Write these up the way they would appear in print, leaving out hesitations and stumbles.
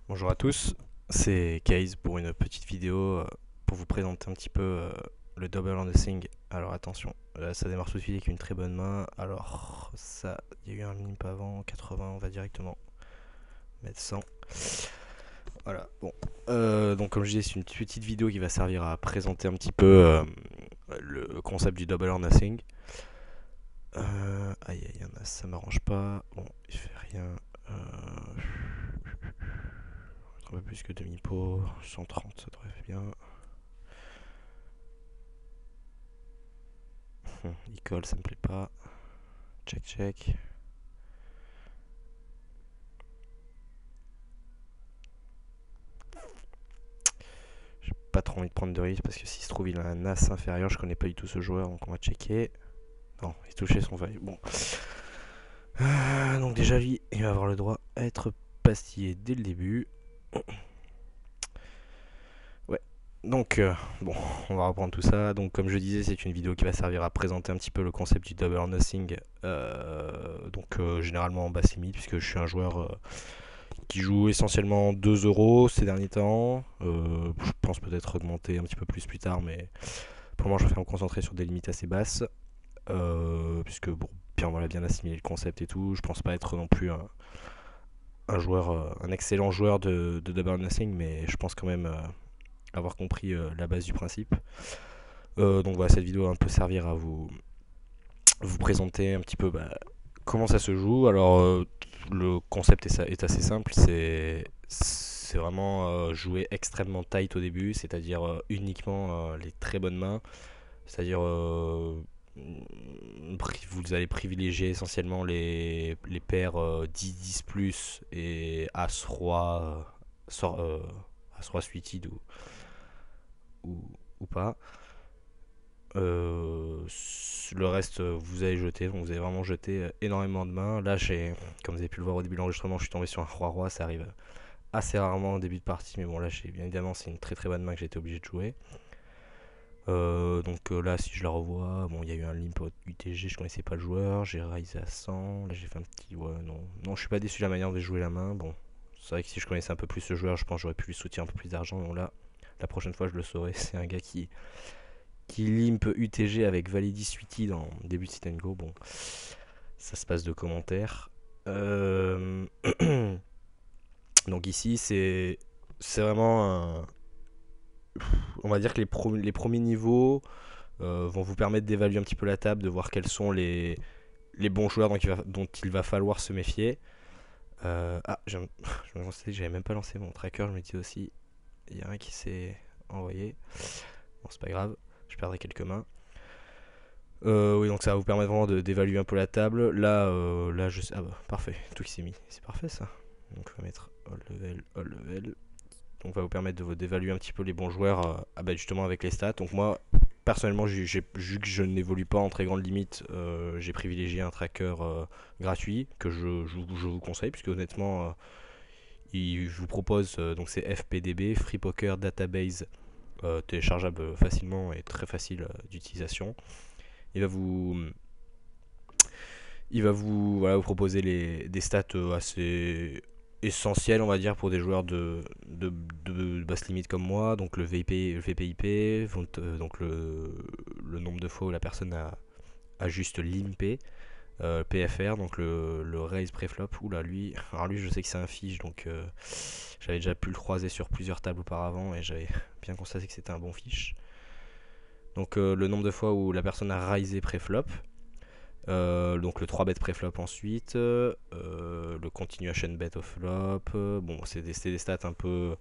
Bonjour à tous, c'est Case pour une petite vidéo pour vous présenter un petit peu le double underswing. Alors attention, là ça démarre tout de suite avec une très bonne main. Alors ça, il y a eu un limp avant, 80, on va directement mettre 100. Voilà, bon. Donc comme je disais, c'est une petite vidéo qui va servir à présenter un petit peu le concept du double or nothing. Aïe aïe, ça m'arrange pas. Bon, il fait rien. Un peu plus que demi-pot, 130 ça devrait faire bien. Il colle, ça me plaît pas. Check, check. J'ai pas trop envie de prendre de risque parce que s'il se trouve, il a un as inférieur. Je connais pas du tout ce joueur, donc on va checker. Non, il touchait son value. Bon. Donc, déjà, lui, il va avoir le droit à être pastillé dès le début. Ouais. Donc, bon, on va reprendre tout ça. Donc, comme je disais, c'est une vidéo qui va servir à présenter un petit peu le concept du double or nothing. Généralement en basse limite, puisque je suis un joueur qui joue essentiellement 2 euros ces derniers temps. Je pense peut-être augmenter un petit peu plus tard, mais pour le moment, je vais me concentrer sur des limites assez basses. Puisque, bon, bien assimiler le concept et tout. Je pense pas être non plus un joueur, un excellent joueur de Double or Nothing, mais je pense quand même avoir compris la base du principe. Donc voilà, cette vidéo va un peu servir à vous présenter un petit peu comment ça se joue. Alors, le concept est assez simple. C'est vraiment jouer extrêmement tight au début, c'est-à-dire uniquement les très bonnes mains. C'est-à-dire, vous allez privilégier essentiellement les paires 10-10 plus et As-Roi, As-Roi suited ou pas. Le reste, vous allez jeter, donc vous allez vraiment jeter énormément de mains. Là, comme vous avez pu le voir au début de l'enregistrement, je suis tombé sur un roi-roi, ça arrive assez rarement au début de partie, mais bon, là, bien évidemment, c'est une très très bonne main que j'ai été obligé de jouer. Là, si je la revois, bon, il y a eu un limp UTG, je connaissais pas le joueur, j'ai raisé à 100, là j'ai fait un petit, ouais, non, je suis pas déçu de la manière de jouer la main. Bon, c'est vrai que si je connaissais un peu plus ce joueur, je pense que j'aurais pu lui soutenir un peu plus d'argent. Donc là, la prochaine fois, je le saurai. C'est un gars qui limp UTG avec Validi Suiti dans début de sit and go. Bon, ça se passe de commentaires. Donc ici, c'est vraiment on va dire que les premiers niveaux vont vous permettre d'évaluer un petit peu la table, de voir quels sont les bons joueurs dont il va falloir se méfier. Je me constatais que j'avais même pas lancé mon tracker, je me dis aussi, il y a un qui s'est envoyé. Bon, c'est pas grave, je perdrai quelques mains. Oui, donc ça va vous permettre vraiment d'évaluer un peu la table. Là je sais. Ah bah, parfait, tout qui s'est mis. C'est parfait ça. Donc, on va mettre all level, all level. Donc, va vous permettre d'évaluer un petit peu les bons joueurs justement avec les stats. Donc, moi, personnellement, vu que je n'évolue pas en très grande limite, j'ai privilégié un tracker gratuit que je vous conseille, puisque honnêtement, il vous propose, donc c'est FPDB, Free Poker Database, téléchargeable facilement et très facile d'utilisation. Il va vous, voilà, vous proposer des stats assez essentielles, on va dire, pour des joueurs de basse limite comme moi. Donc le VPIP, donc le nombre de fois où la personne a juste limpé. PFR, donc le raise préflop. Oula, alors lui, je sais que c'est un fiche, donc j'avais déjà pu le croiser sur plusieurs tables auparavant et j'avais bien constaté que c'était un bon fiche. Donc le nombre de fois où la personne a raisé préflop. Donc le 3 bet préflop ensuite, le continuation bet au flop. Bon, c'est des stats un peu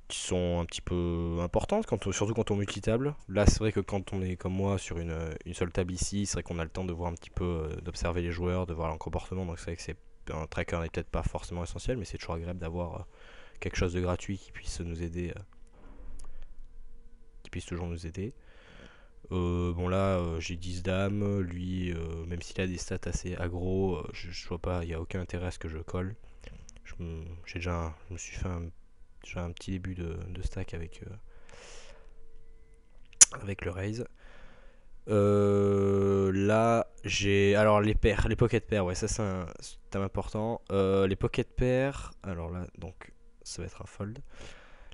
qui sont un petit peu importantes, surtout quand on multitable. Là, c'est vrai que quand on est comme moi sur une seule table ici, c'est vrai qu'on a le temps de voir un petit peu, d'observer les joueurs, de voir leur comportement. Donc c'est vrai que un tracker n'est peut-être pas forcément essentiel, mais c'est toujours agréable d'avoir quelque chose de gratuit qui puisse nous aider, qui puisse toujours nous aider. Bon là j'ai 10 dames, lui même s'il a des stats assez aggro, je vois pas, il n'y a aucun intérêt à ce que je colle. Je me suis fait déjà un petit début de stack avec le raise. Là j'ai alors les paires, les pocket pairs, ouais ça c'est un thème important. Les pocket pairs, alors là donc ça va être un fold.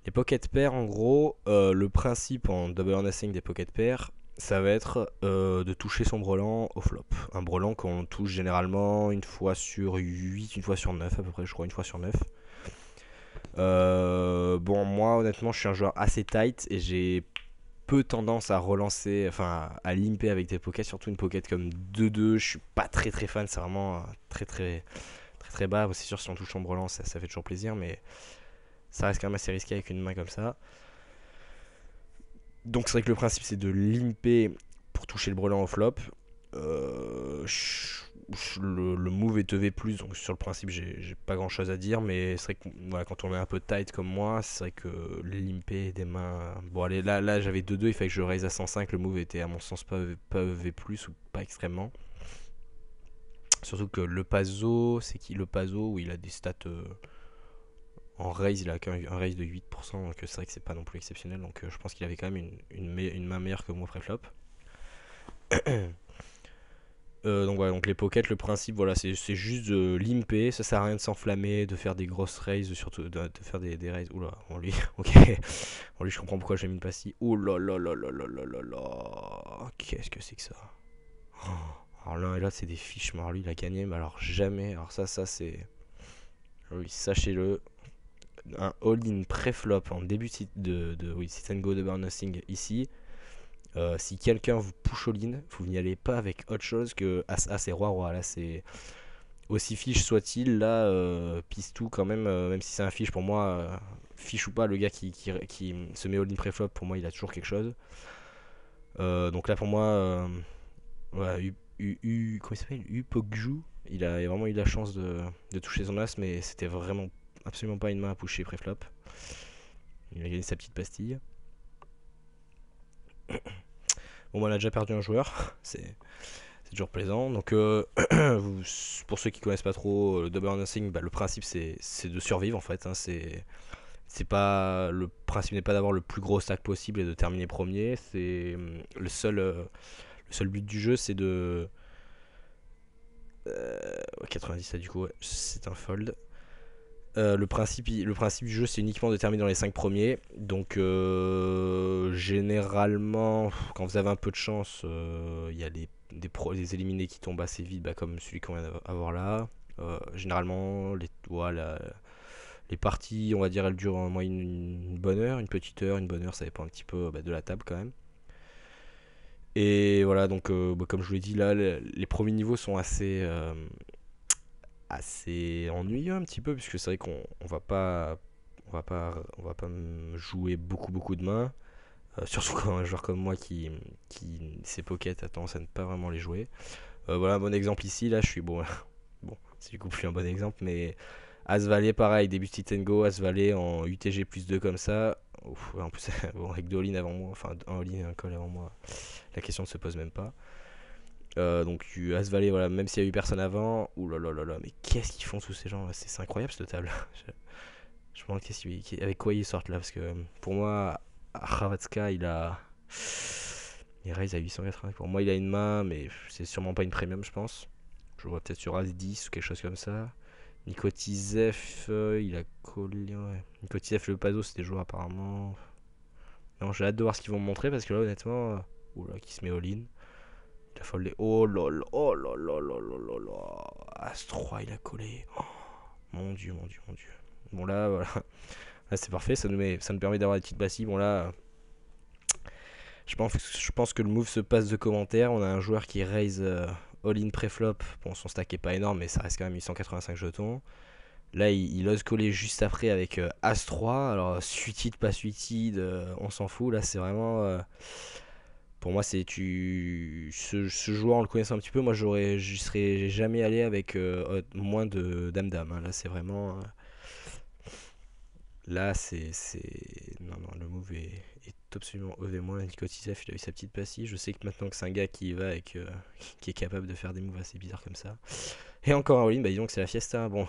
Les pocket pairs, en gros, le principe en double or nothing des pocket pairs, ça va être de toucher son brelan au flop. Un brelan qu'on touche généralement une fois sur 8, une fois sur 9 à peu près, je crois, une fois sur 9. Bon, moi, honnêtement, je suis un joueur assez tight et j'ai peu tendance à relancer, enfin à limper avec des pockets, surtout une pocket comme 2-2. Je suis pas très très fan, c'est vraiment très bas. C'est sûr, si on touche son brelan, ça fait toujours plaisir, mais ça reste quand même assez risqué avec une main comme ça. Donc c'est vrai que le principe c'est de limper pour toucher le brelan au flop. Le move est EV+, donc sur le principe j'ai pas grand chose à dire, mais c'est vrai que voilà, quand on est un peu tight comme moi, c'est vrai que les limper des mains. Bon, allez, là j'avais 2-2, il fallait que je raise à 105, le move était à mon sens pas EV+, ou pas extrêmement. Surtout que le Pazo, c'est qui le Pazo où il a des stats en raise, il a qu'un raise de 8%, donc c'est vrai que c'est pas non plus exceptionnel, donc je pense qu'il avait quand même une main meilleure que moi pré-flop. Donc voilà, donc les pockets, le principe, voilà, c'est juste de limper, ça sert à rien de s'enflammer, de faire des grosses raises, surtout de faire des raises. Oula, on lui, ok, on lui, je comprends pourquoi j'ai mis une pastille. Oula là là là là là là là, qu'est-ce que c'est que ça? Oh, alors l'un et l'autre, c'est des fiches, mais alors lui, il a gagné, mais alors jamais, alors ça c'est. Oui, sachez-le, un all-in pré-flop en début de oui, sit and go de Burn Nothing ici. Si quelqu'un vous push all-in, vous n'y allez pas avec autre chose que As et Roi. Là, c'est aussi fiche soit-il. Là, pisse tout quand même, même si c'est un fiche pour moi, fiche ou pas, le gars qui se met all-in pré-flop, pour moi, il a toujours quelque chose. Donc là, pour moi, voilà, comment il s'appelle Pogju, il a vraiment eu la chance de toucher son as, mais c'était vraiment absolument pas une main à pusher pré-flop. Il a gagné sa petite pastille. Bon, on a déjà perdu un joueur, c'est toujours plaisant. Donc, pour ceux qui connaissent pas trop le Double or Nothing, bah, le principe c'est de survivre en fait. Hein, c'est pas le principe n'est pas d'avoir le plus gros stack possible et de terminer premier. C'est le seul but du jeu, c'est de 97 du coup, ouais, c'est un fold. Le principe du jeu, c'est uniquement de terminer dans les 5 premiers. Donc, généralement, quand vous avez un peu de chance, il y a des éliminés qui tombent assez vite, bah, comme celui qu'on vient d'avoir là. Généralement, les parties, on va dire, elles durent en moyenne une bonne heure, une bonne heure, ça dépend un petit peu de la table quand même. Et voilà, donc, bah, comme je vous l'ai dit, là, les premiers niveaux sont assez ennuyeux un petit peu, puisque c'est vrai qu'on on va pas jouer beaucoup de mains, surtout quand un joueur comme moi qui ses pockets a tendance à ne pas vraiment les jouer. Voilà un bon exemple ici, là je suis bon, bon c'est du coup plus un bon exemple, mais As Valet pareil, début de sit and go, As Valet en UTG plus 2 comme ça. Ouf, en plus bon, avec 2 all-in avant moi, enfin un all-in et un call avant moi, la question ne se pose même pas. Donc As Valet, voilà, même s'il y a eu personne avant, oulala, mais qu'est-ce qu'ils font tous ces gens là, c'est incroyable cette table. Je me demande avec quoi ils sortent là, parce que pour moi, Khavatka il raise à 880. Pour moi, il a une main, mais c'est sûrement pas une premium, je pense. Je vois peut-être sur As 10 ou quelque chose comme ça. Nikotizev, il a collé. Ouais. Nikotizev, le Pazo, c'est des joueurs apparemment. Non, j'ai hâte de voir ce qu'ils vont me montrer, parce que là, honnêtement, oula, qui se met all-in. Il a foldé. Oh là là, oh là là là là là là. As-3, il a collé. Oh, mon dieu, mon dieu, mon dieu. Bon, là, voilà. Là, c'est parfait. Ça nous permet d'avoir des petites passives. Bon, là, je pense que le move se passe de commentaires. On a un joueur qui raise all-in pré-flop. Bon, son stack est pas énorme, mais ça reste quand même 885 jetons. Là, il ose coller juste après avec As-3. Alors, suicide, pas suicide, on s'en fout. Là, c'est vraiment. Pour moi, ce joueur, en le connaissant un petit peu, moi, je serais jamais allé avec moins de Dame-Dame. Hein. Là, c'est vraiment. Là, non, non, le move est absolument EV-. Nikotisef, il a eu sa petite passive. Je sais que maintenant que c'est un gars qui y va et qui est capable de faire des moves assez bizarres comme ça. Et encore un all-in, bah disons que c'est la fiesta. Bon,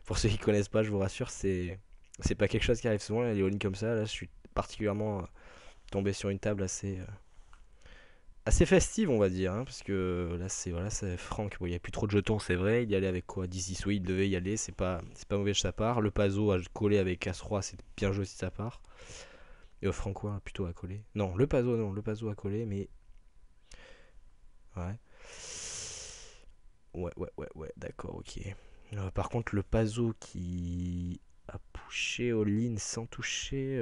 pour ceux qui connaissent pas, je vous rassure, c'est pas quelque chose qui arrive souvent. Les all-in comme ça, là, je suis particulièrement tombé sur une table assez festive, on va dire, hein, parce que là, c'est voilà, c'est Franck. Bon, il n'y a plus trop de jetons, c'est vrai. Il y allait avec quoi 10 oui, il devait y aller. C'est pas mauvais de sa part. Le Pazo a collé avec As-Roi, c'est bien joué aussi de sa part. Et Francois plutôt a collé. Non, le Pazo a collé, mais ouais. Ouais, d'accord, ok. Par contre, le Pazo qui a poussé au lean sans toucher,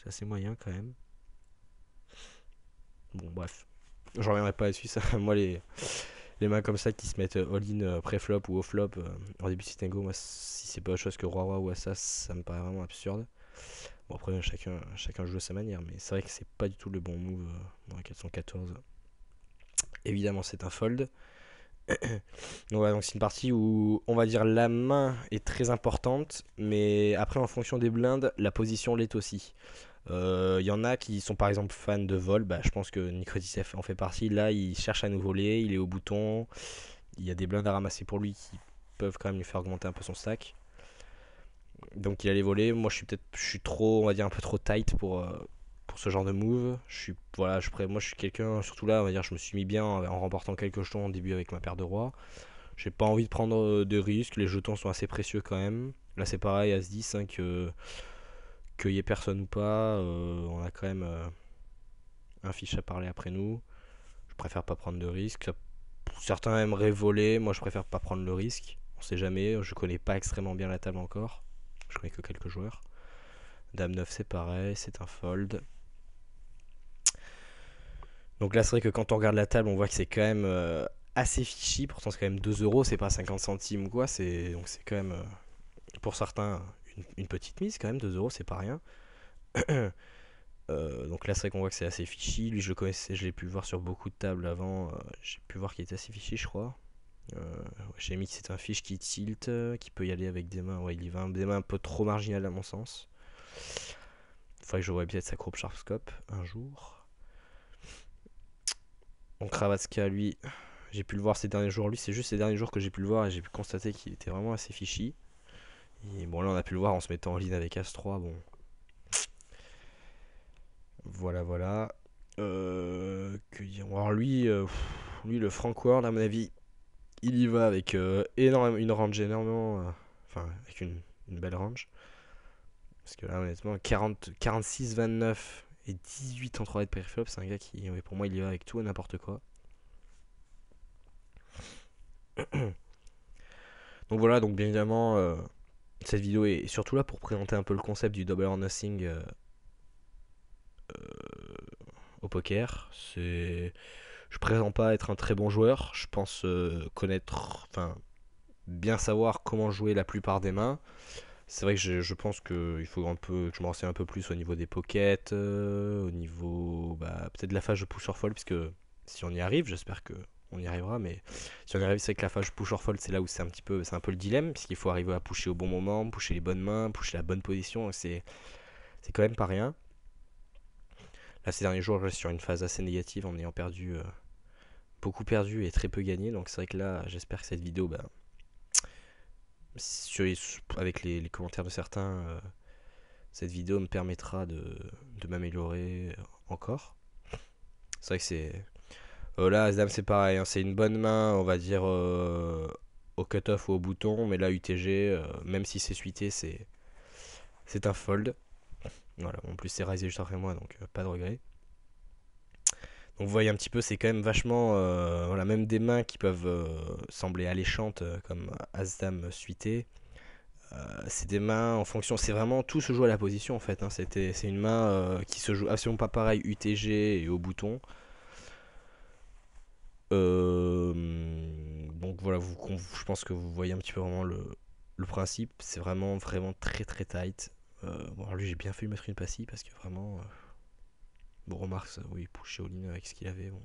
c'est assez moyen quand même. Bon, bref. J'en reviendrai pas là-dessus. Ça. Moi, les mains comme ça qui se mettent all-in pré-flop ou au-flop en début de sit go, moi, si c'est pas autre chose que Roi-Roi ou Assas, ça me paraît vraiment absurde. Bon, après, chacun joue à sa manière, mais c'est vrai que c'est pas du tout le bon move dans la 414. Évidemment, c'est un fold. Donc, ouais, donc c'est une partie où on va dire la main est très importante, mais après en fonction des blindes, la position l'est aussi. Il y en a qui sont par exemple fans de vol, bah, je pense que Nicotis en fait partie. Là, il cherche à nous voler, il est au bouton, il y a des blindes à ramasser pour lui qui peuvent quand même lui faire augmenter un peu son stack. Donc il allait voler. Moi, je suis trop, on va dire un peu trop tight pour ce genre de move. Moi je suis quelqu'un, surtout là, on va dire, je me suis mis bien en remportant quelques jetons au début avec ma paire de rois. J'ai pas envie de prendre de risques, les jetons sont assez précieux quand même. Là c'est pareil, As-10, hein, qu'il y ait personne ou pas, on a quand même un fiche à parler après nous. Je préfère pas prendre de risques. Certains aimeraient voler, moi je préfère pas prendre le risque. On sait jamais, je connais pas extrêmement bien la table encore. Je connais que quelques joueurs. Dame 9 c'est pareil, c'est un fold. Donc là c'est vrai que quand on regarde la table, on voit que c'est quand même assez fishy. Pourtant c'est quand même 2 euros, c'est pas 50 centimes ou quoi. Donc c'est quand même pour certains une petite mise quand même. 2 euros c'est pas rien. Donc là c'est vrai qu'on voit que c'est assez fishy. Lui je le connaissais, je l'ai pu voir sur beaucoup de tables avant. J'ai pu voir qu'il était assez fishy je crois. J'ai mis que c'est un fiche qui tilt, qui peut y aller avec des mains. Ouais, il y va des mains un peu trop marginales à mon sens. Faudrait que je vois peut-être sa courbe Sharpscope un jour. Donc Kravatska, lui, j'ai pu le voir ces derniers jours. Lui, c'est juste ces derniers jours que j'ai pu le voir et j'ai pu constater qu'il était vraiment assez fishy. Et bon, là, on a pu le voir en se mettant en ligne avec As-3. Bon, voilà. Que dire. Alors, lui, le Frank World, à mon avis, il y va avec une range énormément. Enfin, avec une belle range. Parce que là, honnêtement, 46, 29 et 18 en 3 de pré-flop, c'est un gars qui, ouais, pour moi, il y va avec tout et n'importe quoi. Donc voilà, donc bien évidemment, cette vidéo est surtout là pour présenter un peu le concept du double or nothing au poker. Je prétends pas être un très bon joueur, je pense connaître, enfin, bien savoir comment jouer la plupart des mains. C'est vrai que je pense qu'il faut un peu que je me renseigne un peu plus au niveau des pockets, au niveau peut-être de la phase de push or fold, puisque si on y arrive, j'espère que on y arrivera, mais si on y arrive, c'est que la phase push or fold, c'est là où c'est un peu le dilemme, puisqu'il faut arriver à pusher au bon moment, pusher les bonnes mains, pusher la bonne position, et c'est quand même pas rien. Là, ces derniers jours, je reste sur une phase assez négative en ayant perdu, beaucoup perdu et très peu gagné, donc c'est vrai que là, j'espère que cette vidéo, avec les commentaires de certains, cette vidéo me permettra de m'améliorer encore. C'est vrai que c'est. Là, As-Dame, c'est pareil. Hein, c'est une bonne main, on va dire, au cut-off ou au bouton. Mais là, UTG, même si c'est suité, c'est un fold. Voilà, en plus, c'est raisé juste après moi, donc pas de regret. Donc, vous voyez un petit peu, c'est quand même vachement. Voilà, même des mains qui peuvent sembler alléchantes, comme As-Dame suité. C'est des mains en fonction, c'est vraiment tout se joue à la position en fait. Hein. C'est une main qui se joue absolument pas pareil UTG et au bouton. Donc voilà, je pense que vous voyez un petit peu vraiment le principe. C'est vraiment très très tight. Bon, alors lui j'ai bien fait lui mettre une passy parce que vraiment. Bon, remarque, oui, push all-in avec ce qu'il avait. Bon,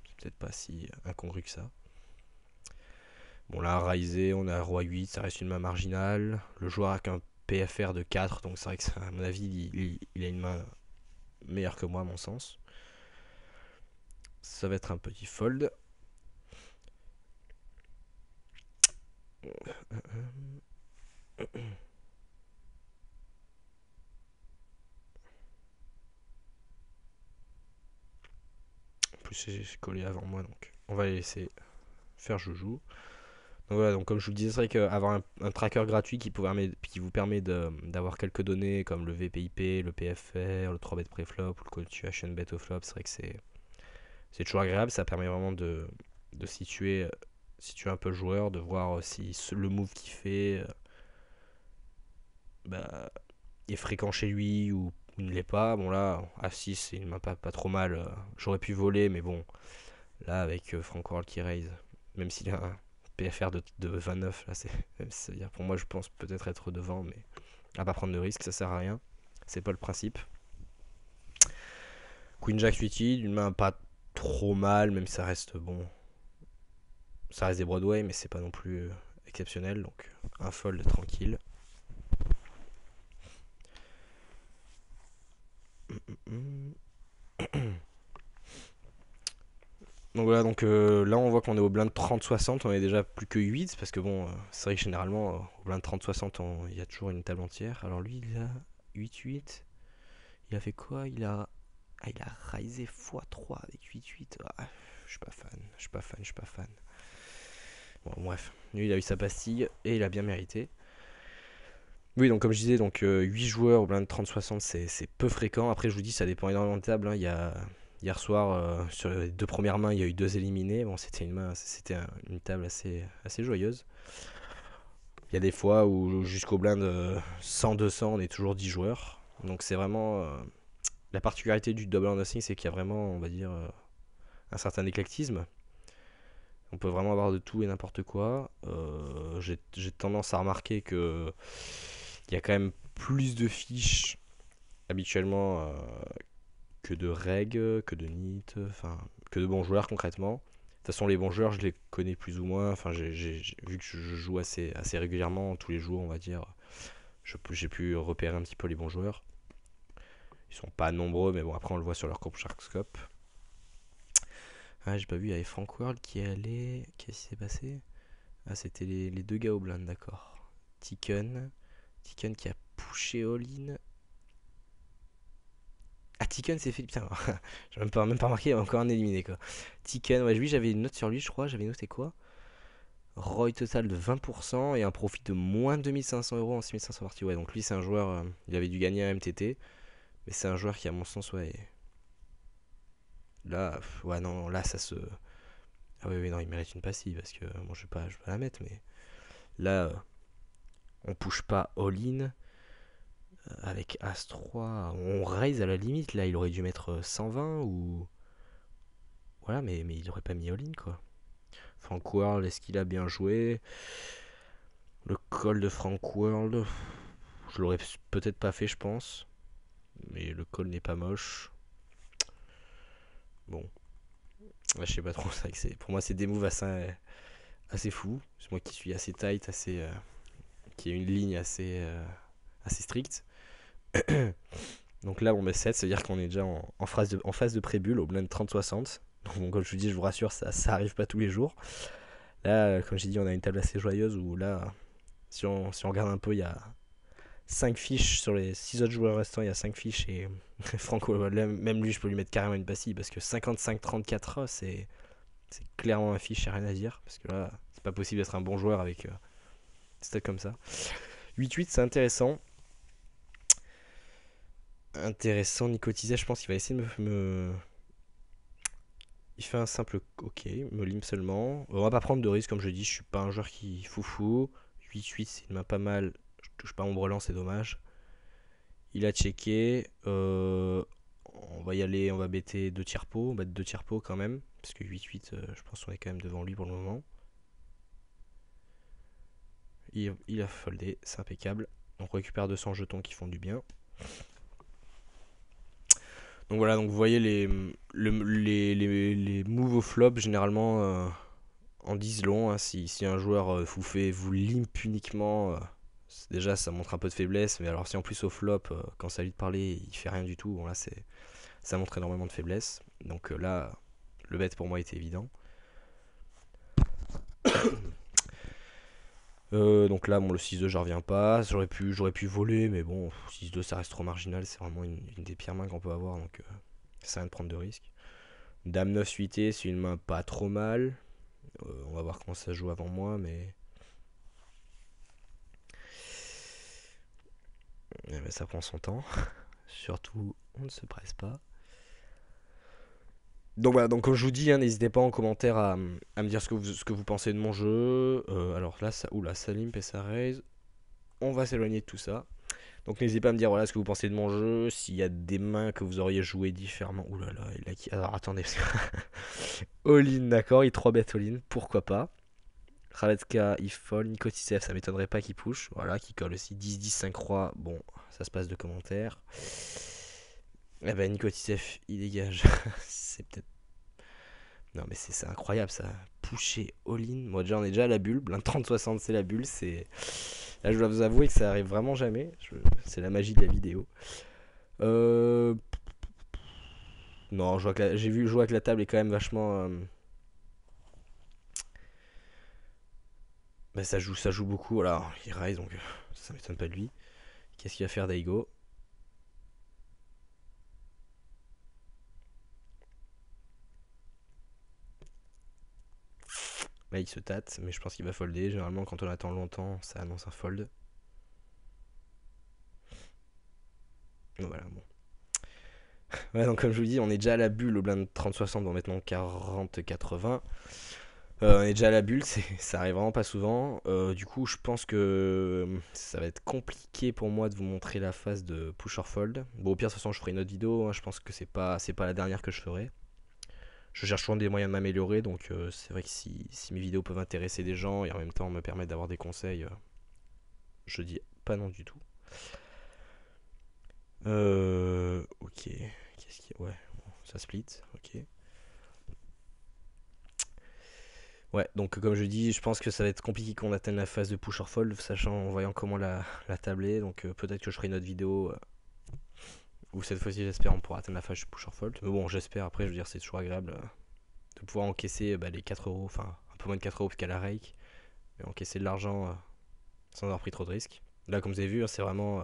c'est peut-être pas si incongru que ça. Bon, là, Raisé, on a Roi 8, ça reste une main marginale. Le joueur a qu'un PFR de 4, donc c'est vrai que à mon avis, il a une main meilleure que moi, à mon sens. Ça va être un petit fold. plus c'est collé avant moi, donc on va les laisser faire joujou. Donc voilà, donc comme je vous le disais, c'est vrai qu'avoir un tracker gratuit qui vous permet d'avoir quelques données comme le VPIP, le PFR, le 3 bet préflop ou le call to action bet au flop, c'est vrai que c'est toujours agréable, ça permet vraiment de situer un peu le joueur, de voir si le move qu'il fait bah, est fréquent chez lui ou il ne l'est pas. Bon là, à 6, il m'a pas trop mal. J'aurais pu voler, mais bon, là avec Frank World qui raise, même s'il a un PFR de 29, là c'est-à-dire pour moi je pense peut-être être devant, mais à pas prendre de risque, ça sert à rien. C'est pas le principe. Queen Jack suited, une main pas trop mal, même si ça reste bon. Ça reste des Broadway, mais c'est pas non plus exceptionnel, donc un fold tranquille. Donc voilà, donc là on voit qu'on est au blind 30-60, on est déjà plus que 8, parce que bon, c'est vrai que généralement au blind 30-60 il y a toujours une table entière. Alors lui il a 8-8, il a fait quoi? Il a raisé x3 avec 8-8. Ah, je suis pas fan. Bon bref, lui il a eu sa pastille et il a bien mérité. Oui, donc comme je disais, donc 8 joueurs au blind 30-60 c'est peu fréquent. Après je vous dis ça dépend énormément de tables, hein. Hier soir, sur les 2 premières mains, il y a eu 2 éliminés. Bon, c'était une table assez joyeuse. Il y a des fois où jusqu'au blind 100-200, on est toujours 10 joueurs. Donc c'est vraiment la particularité du double or nothing, c'est qu'il y a vraiment, on va dire, un certain éclectisme. On peut vraiment avoir de tout et n'importe quoi. J'ai tendance à remarquer que il y a quand même plus de fiches habituellement que de reg, que de nit, enfin que de bons joueurs concrètement. De toute façon, les bons joueurs, je les connais plus ou moins. Enfin, vu que je joue assez régulièrement, tous les jours, on va dire, j'ai pu repérer un petit peu les bons joueurs. Ils sont pas nombreux, mais bon, après, on le voit sur leur courbe Sharkscope. Ah, j'ai pas vu, il y avait Frank World qui est allé. Qu'est-ce qui s'est passé? Ah, c'était les deux gars au blind, d'accord. Tiken qui a pushé all-in. Ah, Tiken s'est fait. Putain, j'ai même pas remarqué, il y a encore un éliminé quoi. Tiken, ouais, lui j'avais une note sur lui, je crois. J'avais noté quoi? ROI total de 20% et un profit de moins de 2500 euros en 6500 parties. Ouais, donc lui c'est un joueur, il avait dû gagner un MTT, mais c'est un joueur qui, à mon sens, ouais. Là, ouais, non, là ça se. Ah, oui, oui, non, il mérite une passive parce que bon, je vais pas la mettre, mais là, on push pas all-in. Avec As-3, on raise à la limite. Là, il aurait dû mettre 120 ou. Voilà, mais il aurait pas mis all-in quoi. Frank World, est-ce qu'il a bien joué? Le call de Frank World, je l'aurais peut-être pas fait, je pense. Mais le call n'est pas moche. Bon, là, je sais pas trop. C'est vrai que pour moi, c'est des moves assez fous. C'est moi qui suis assez tight, qui a une ligne assez stricte. Donc là, on met 7, ça veut dire qu'on est déjà en phase de pré-bulle au blind 30-60. Donc, bon, comme je vous dis, je vous rassure, ça arrive pas tous les jours. Là, comme j'ai dit, on a une table assez joyeuse où là, si on regarde un peu, il y a 5 fiches sur les 6 autres joueurs restants, il y a 5 fiches et Franco, même lui, je peux lui mettre carrément une passive parce que 55-34, c'est clairement un fiche, il n'y a rien à dire. Parce que là, c'est pas possible d'être un bon joueur avec des stats comme ça. 8-8, c'est intéressant. Nicotisé, je pense qu'il va essayer de Il fait un simple ok, me lime seulement. On va pas prendre de risque, comme je dis, je suis pas un joueur qui foufou. 8-8, c'est une main pas mal. Je touche pas mon brelan, c'est dommage. Il a checké. On va y aller, on va bêter 2 tiers pot. On va mettre 2 tiers pot quand même. Parce que 8-8, je pense qu'on est quand même devant lui pour le moment. Il a foldé, c'est impeccable. Donc on récupère 200 jetons qui font du bien. Donc voilà, donc vous voyez les moves au flop généralement en disent long. Hein. Si un joueur vous limp uniquement, déjà ça montre un peu de faiblesse. Mais alors si en plus au flop, quand ça lui de parler, il fait rien du tout, bon là ça montre énormément de faiblesse. Donc là, le bet pour moi était évident. Donc là, bon, le 6-2, j'en reviens pas. J'aurais pu voler, mais bon, 6-2, ça reste trop marginal. C'est vraiment une des pires mains qu'on peut avoir, donc ça sert à rien de prendre de risques. Dame 9 suité, c'est une main pas trop mal. On va voir comment ça joue avant moi, mais... ça prend son temps. Surtout, on ne se presse pas. Donc voilà, donc comme je vous dis, hein, n'hésitez pas en commentaire à me dire ce que vous pensez de mon jeu. Alors là, ça limpe et ça raise. On va s'éloigner de tout ça. Donc n'hésitez pas à me dire voilà ce que vous pensez de mon jeu, s'il y a des mains que vous auriez joué différemment. Ouh là là, il a qui... Alors attendez, all-in, d'accord, il 3 bet all-in, pourquoi pas. Ravetka, il fold, Nikotisev, ça m'étonnerait pas qu'il push. Voilà, qui colle aussi 10-10, 5 rois. Bon, ça se passe de commentaires. Eh ben, Nikotisev, il dégage. C'est peut-être. Non, mais c'est incroyable ça. Pusher all-in. Moi, déjà, on est déjà à la bulle. Blind 30-60, c'est la bulle. C'est. Là, je dois vous avouer que ça arrive vraiment jamais. C'est la magie de la vidéo. Non, j'ai vu jouer avec la table est quand même vachement. Bah, ça joue beaucoup. Voilà, il rise donc ça m'étonne pas de lui. Qu'est-ce qu'il va faire Daigo? Là, il se tâte, mais je pense qu'il va folder. Généralement, quand on attend longtemps, ça annonce un fold. Voilà, bon. Ouais, donc comme je vous dis, on est déjà à la bulle au blind 30-60, bon maintenant 40-80. On est déjà à la bulle, ça arrive vraiment pas souvent. Du coup, je pense que ça va être compliqué pour moi de vous montrer la phase de push or fold. Bon, au pire, de toute façon, je ferai une autre vidéo. Hein, je pense que c'est pas la dernière que je ferai. Je cherche toujours des moyens de m'améliorer, donc c'est vrai que si mes vidéos peuvent intéresser des gens et en même temps me permettre d'avoir des conseils, je dis pas non du tout. Ok. Qu'est-ce qu'il y a? Ouais, bon, ça split, ok. Ouais, donc comme je dis, je pense que ça va être compliqué qu'on atteigne la phase de push or fold, sachant en voyant comment la table est. Donc peut-être que je ferai une autre vidéo où cette fois-ci, j'espère, on pourra atteindre la phase de push or fold. Mais bon, j'espère. Après, je veux dire, c'est toujours agréable de pouvoir encaisser les 4 euros, enfin un peu moins de 4 euros puisqu'à la rake, et encaisser de l'argent sans avoir pris trop de risques. Là, comme vous avez vu, hein, c'est vraiment,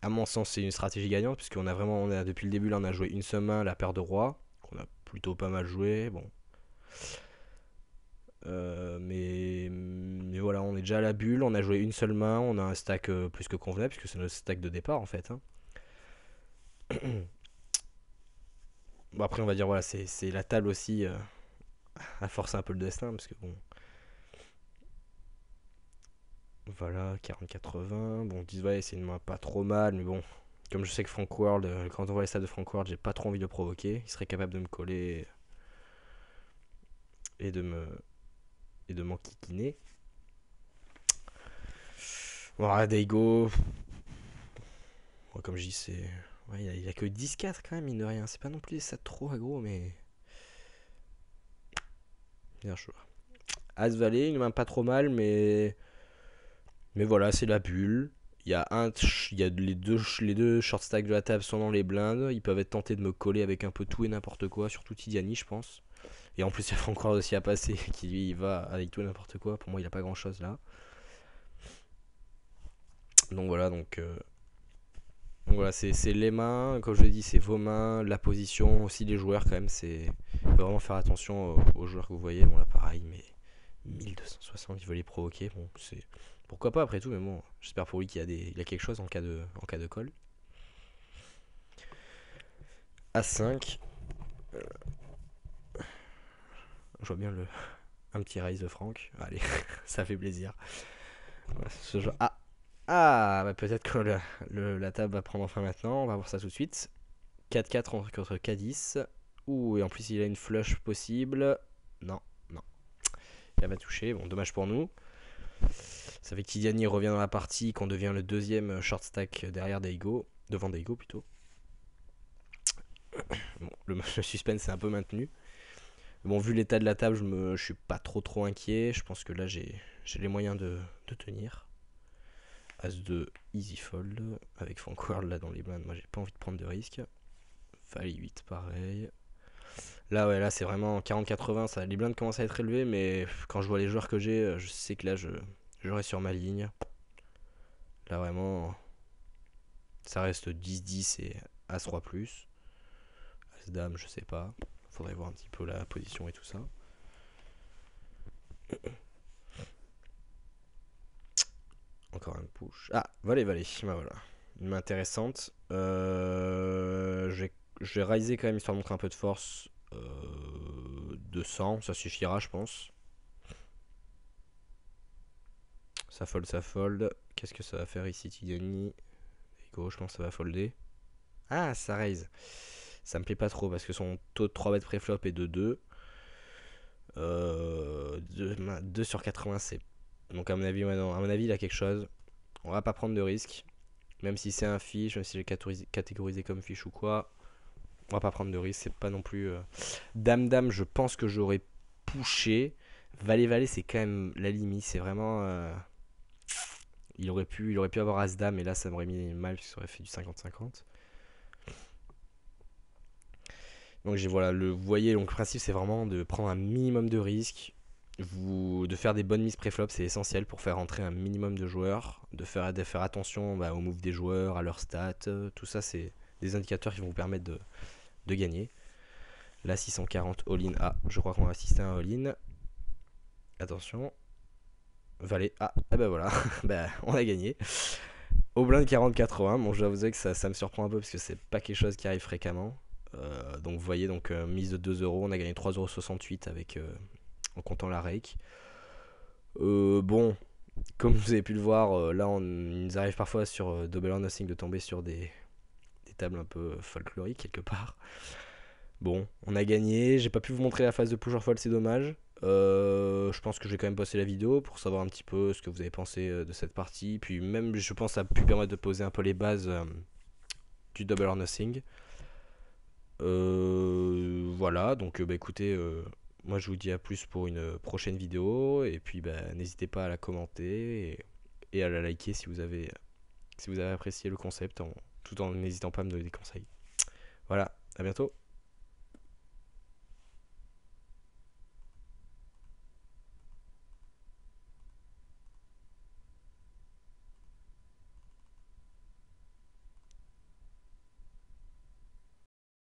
à mon sens, c'est une stratégie gagnante puisqu'on a vraiment, depuis le début, là, on a joué une seule main, la paire de rois, qu'on a plutôt pas mal joué. Bon. Mais voilà, on est déjà à la bulle, on a joué une seule main, on a un stack plus que convenable, puisque c'est notre stack de départ en fait. Hein. Bon, après, on va dire, voilà, c'est la table aussi à forcer un peu le destin, parce que bon. Voilà, 40-80. Bon, 10 ouais, c'est une main pas trop mal, mais bon. Comme je sais que Frank World, quand on voit les stats de Frank World, j'ai pas trop envie de le provoquer. Il serait capable de me coller et de m'enquiquiner. Voilà, Daigo. Bon, comme je dis, c'est. Ouais, il a que 10-4 quand même, mine de rien. C'est pas non plus ça trop aggro, mais. Bien chaud. As Valet, il main pas trop mal, mais. Mais voilà, c'est la bulle. Il y a les deux short stacks de la table sont dans les blindes. Ils peuvent être tentés de me coller avec un peu tout et n'importe quoi, surtout Tidiane, je pense. Et en plus, il y a Franck Ward aussi à passer, qui lui, il va avec tout et n'importe quoi. Pour moi, il a pas grand chose là. Donc voilà, donc voilà, c'est les mains, comme je l'ai dit, c'est vos mains, la position, aussi les joueurs quand même, il faut vraiment faire attention aux joueurs que vous voyez. Bon là pareil, mais 1260, il veut les provoquer, bon c'est pourquoi pas après tout, mais bon, j'espère pour lui il a quelque chose en cas de call. A5, je vois bien un petit raise de Franck, allez, ça fait plaisir. Voilà, ce genre, bah peut-être que la table va prendre fin maintenant, on va voir ça tout de suite. 4-4 contre K10. Ouh, et en plus il a une flush possible. Non, non. Il va toucher. Bon, dommage pour nous. Ça fait que Tidiane revient dans la partie, qu'on devient le deuxième short stack derrière Daigo. Devant Daigo plutôt. Bon, le suspense est un peu maintenu. Bon, vu l'état de la table, je suis pas trop inquiet. Je pense que là j'ai les moyens de tenir. As-2, easy fold. Avec Frank World là dans les blindes, moi j'ai pas envie de prendre de risques. Valet 8, pareil. Là, ouais, là c'est vraiment 40-80. Les blindes commencent à être élevées, mais quand je vois les joueurs que j'ai, je sais que là je reste sur ma ligne. Là vraiment, ça reste 10-10 et As-3+. As-Dame, je sais pas. Faudrait voir un petit peu la position et tout ça. Encore un push. Ah, valet. Bah voilà. Une main intéressante. Je vais riser quand même histoire de montrer un peu de force. 200, ça suffira, je pense. Ça fold. Qu'est-ce que ça va faire ici, Tigani? Go, je pense que ça va folder. Ah, ça raise. Ça me plaît pas trop parce que son taux de 3 bêtes préflop est de 2. 2 sur 80, c'est. Donc, à mon avis, ouais, non, à mon avis, il a quelque chose. On va pas prendre de risque. Même si c'est un fiche, même si j'ai catégorisé comme fiche ou quoi. On va pas prendre de risque. C'est pas non plus. Dame, je pense que j'aurais pushé. Valet, c'est quand même la limite. C'est vraiment. Il aurait pu avoir As-Dame, et là ça m'aurait mis mal, parce que ça aurait fait du 50-50. Donc voilà, vous voyez, donc le principe c'est vraiment de prendre un minimum de risques, de faire des bonnes mises préflop, c'est essentiel pour faire entrer un minimum de joueurs, de faire attention aux moves des joueurs, à leurs stats, tout ça c'est des indicateurs qui vont vous permettre de gagner. Là 640 all-in, je crois qu'on va assister à un all-in. Attention. Valet, ben voilà, on a gagné. Au blind 40-80, bon je dois vous dire que ça me surprend un peu parce que c'est pas quelque chose qui arrive fréquemment. Donc vous voyez, mise de 2€, on a gagné 3,68€ avec, en comptant la rake. Bon, comme vous avez pu le voir, là il nous arrive parfois sur Double or Nothing de tomber sur des tables un peu folkloriques quelque part. Bon, on a gagné, j'ai pas pu vous montrer la phase de push or fold, c'est dommage. Je pense que je vais quand même poster la vidéo pour savoir un petit peu ce que vous avez pensé de cette partie. Puis même, je pense, ça a pu permettre de poser un peu les bases du Double or Nothing. Voilà, donc écoutez, moi je vous dis à plus pour une prochaine vidéo. Et puis n'hésitez pas à la commenter et à la liker si vous avez apprécié le concept, tout en n'hésitant pas à me donner des conseils. Voilà, à bientôt.